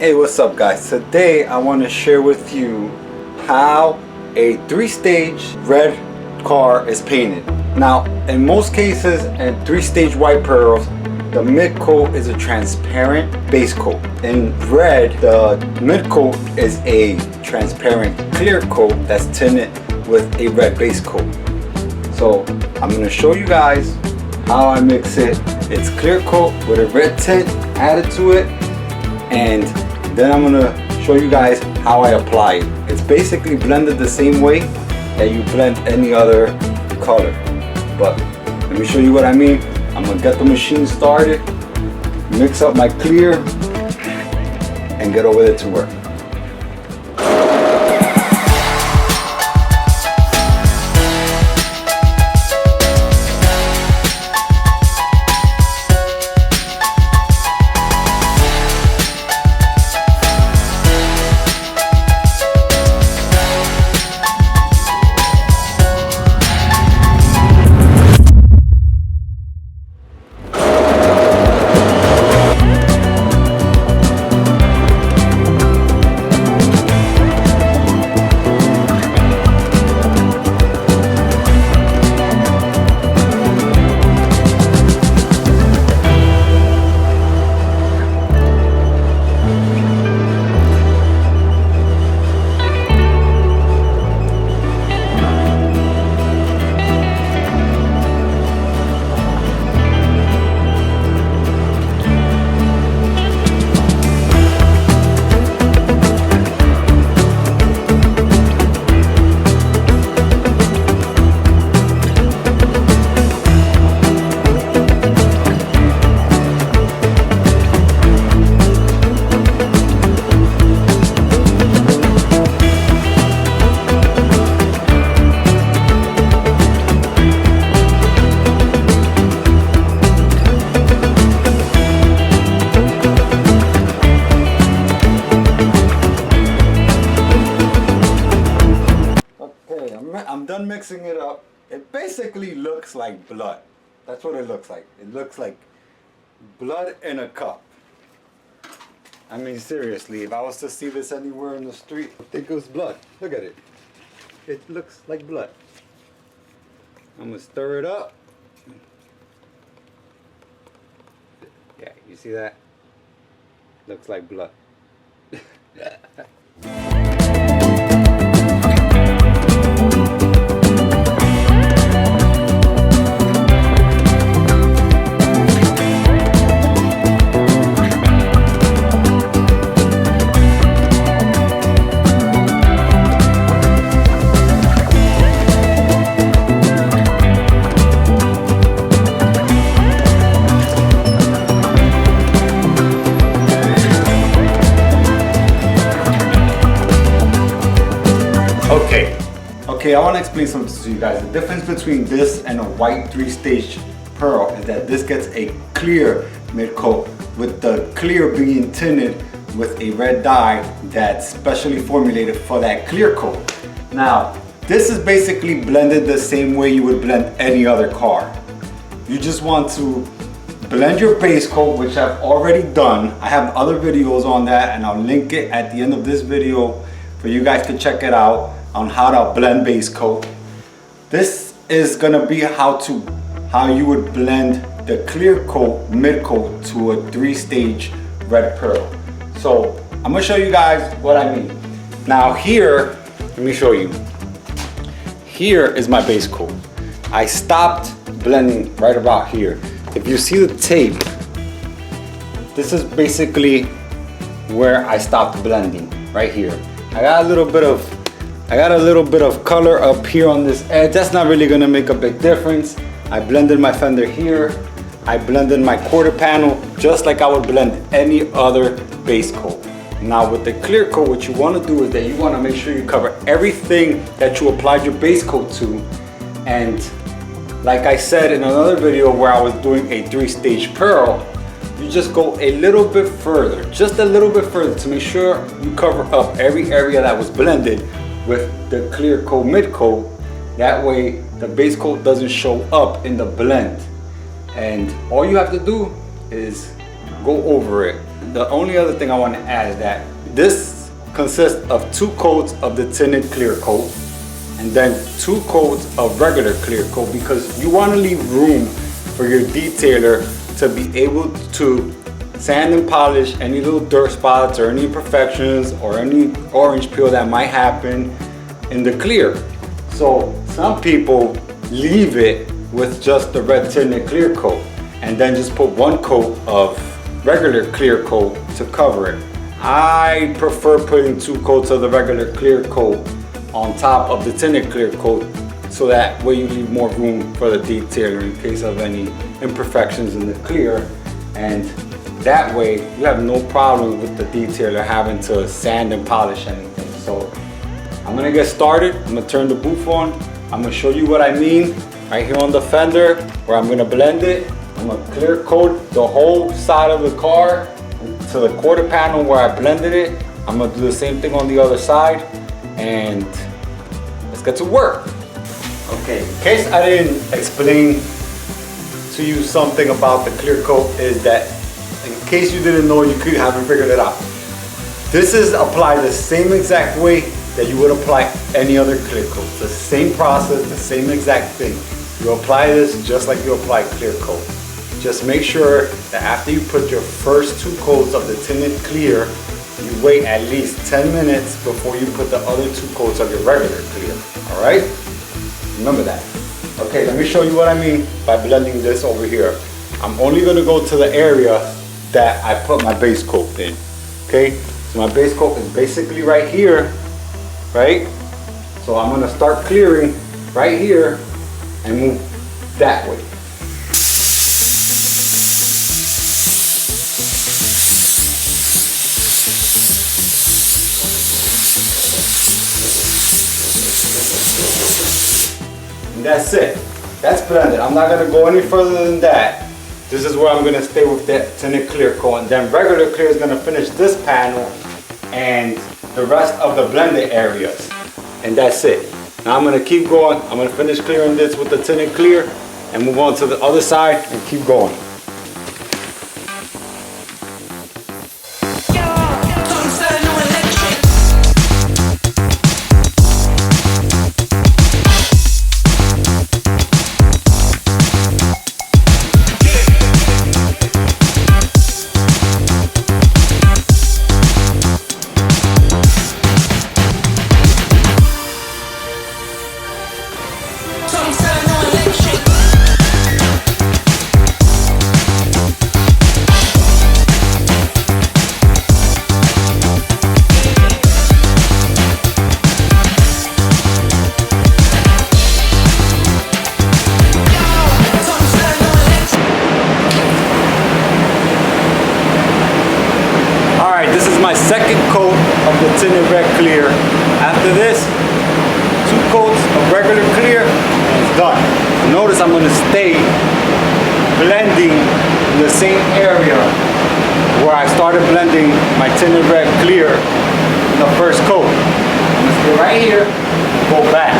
Hey, what's up guys? Today I want to share with you how a 3-stage red car is painted. Now in most cases in 3-stage white pearls, the mid coat is a transparent base coat. In red, the mid coat is a transparent clear coat that's tinted with a red base coat. So I'm going to show you guys how I mix it. It's clear coat with a red tint added to it, and then I'm going to show you guys how I apply it. It's basically blended the same way that you blend any other color, but let me show you what I mean. I'm going to get the machine started, mix up my clear, and get over there to work. I'm done mixing it up. It basically looks like blood. That's what it looks like. It looks like blood in a cup. I mean, seriously, if I was to see this anywhere in the street, I think it was blood. Look at it. It looks like blood. I'm gonna stir it up. Yeah, you see that? Looks like blood. Okay, I want to explain something to you guys. The difference between this and a white 3-stage pearl is that this gets a clear mid coat, with the clear being tinted with a red dye that's specially formulated for that clear coat. Now, this is basically blended the same way you would blend any other car. You just want to blend your base coat, which I've already done. I have other videos on that, and I'll link it at the end of this video for you guys to check it out on how to blend base coat. This is gonna be how you would blend the clear coat mid coat to a 3-stage red pearl. So I'm gonna show you guys what I mean. Now here, let me show you. Here is my base coat. I stopped blending right about here. If you see the tape, this is basically where I stopped blending, right here. I got a little bit of color up here on this edge. That's not really gonna make a big difference. I blended my fender here. I blended my quarter panel just like I would blend any other base coat. Now with the clear coat, what you wanna do is that you wanna make sure you cover everything that you applied your base coat to. And like I said in another video where I was doing a 3-stage pearl, you just go a little bit further, just a little bit further, to make sure you cover up every area that was blended with the clear coat mid coat. That way the base coat doesn't show up in the blend. And all you have to do is go over it the only other thing I want to add is that this consists of 2 coats of the tinted clear coat and then 2 coats of regular clear coat, because you want to leave room for your detailer to be able to sand and polish any little dirt spots or any imperfections or any orange peel that might happen in the clear. So some people leave it with just the red tinted clear coat and then just put 1 coat of regular clear coat to cover it. I prefer putting 2 coats of the regular clear coat on top of the tinted clear coat, so that way you leave more room for the detailer in case of any imperfections in the clear, and that way you have no problem with the detailer having to sand and polish anything. So I'm gonna get started. I'm gonna turn the booth on. I'm gonna show you what I mean right here on the fender where I'm gonna blend it. I'm gonna clear coat the whole side of the car to the quarter panel where I blended it. I'm gonna do the same thing on the other side, and let's get to work. Okay, in case I didn't explain to you something about the clear coat, is that in case you didn't know, you haven't figured it out. This is applied the same exact way that you would apply any other clear coat. The same process, the same exact thing. You apply this just like you apply clear coat. Just make sure that after you put your first 2 coats of the tinted clear, you wait at least 10 minutes before you put the other 2 coats of your regular clear. All right? Remember that. Okay, let me show you what I mean by blending this over here. I'm only gonna go to the area that I put my base coat in. Okay, so my base coat is basically right here, right? So I'm gonna start clearing right here and move that way. And that's it. That's blended. I'm not gonna go any further than that. This is where I'm gonna stay with that tinted clear coat, and then regular clear is gonna finish this panel and the rest of the blended areas. And that's it. Now I'm gonna keep going. I'm gonna finish clearing this with the tinted clear and move on to the other side and keep going. My second coat of the tinted red clear. After this, 2 coats of regular clear, and it's done. Notice I'm going to stay blending in the same area where I started blending my tinted red clear in the first coat. I'm going to stay right here and go back.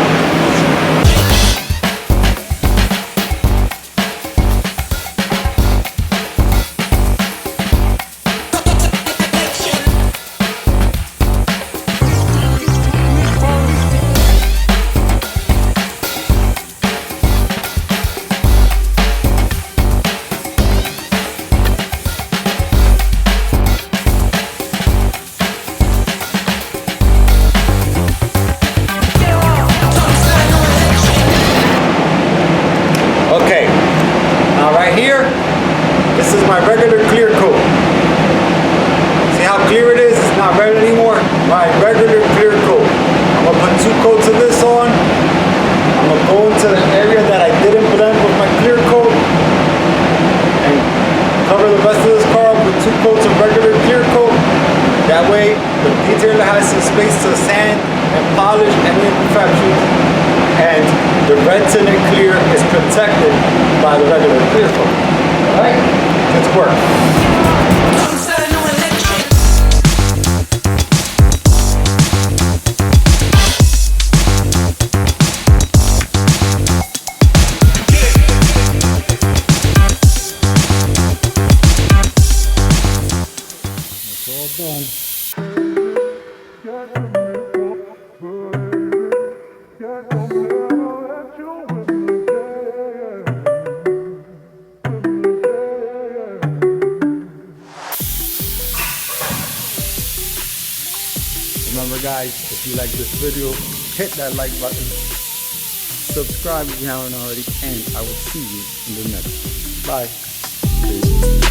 This is my regular clear coat. See how clear it is? It's not red anymore. My regular clear coat. I'm gonna put 2 coats of this on. I'm gonna go into the area that I didn't blend with my clear coat and cover the rest of this car with 2 coats of regular clear coat. That way the detailer has some space to sand and polish any imperfections, and the red tinted clear is protected by the regular clear coat. Alright, let's work. It's all done. Remember guys, if you like this video, hit that like button, subscribe if you haven't already, and I will see you in the next one. Bye. Peace.